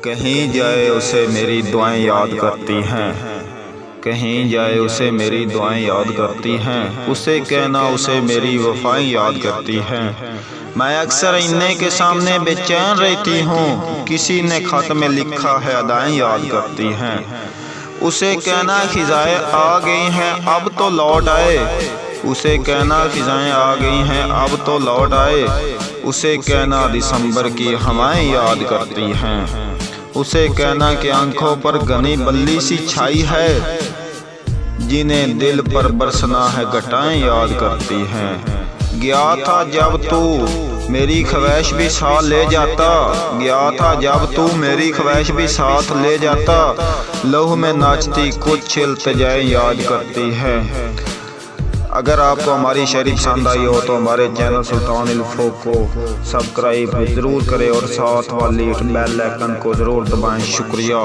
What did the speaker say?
کہیں جائے اسے میری دعائیں یاد کرتی ہیں، کہیں جائے اسے میری دعائیں یاد کرتی ہیں، اسے کہنا اسے میری وفائیں یاد کرتی ہیں۔ میں اکثر آئینے کے سامنے بے چین رہتی ہوں، کسی نے خط میں لکھا ہے ادائیں یاد کرتی ہیں۔ اسے کہنا خزائیں آ گئی ہیں اب تو لوٹ آئے، اسے کہنا خزائیں آ گئی ہیں اب تو لوٹ آئے، اسے کہنا دسمبر کی ہوائیں یاد کرتی ہیں۔ اسے کہنا کہ آنکھوں پر گھنی بلی سی چھائی ہے، جنہیں دل پر برسنا ہے گھٹائیں یاد کرتی ہیں۔ گیا تھا جب تو میری خواہش بھی ساتھ لے جاتا، گیا تھا جب تو میری خواہش بھی ساتھ لے جاتا، لہو میں ناچتی کچھ التجائیں یاد کرتی ہے۔ اگر آپ کو ہماری شاعری پسند آئی ہو تو ہمارے چینل سلطان الفوق کو سبسکرائب ضرور کریں اور ساتھ والی بیل آئیکن کو ضرور دبائیں۔ شکریہ۔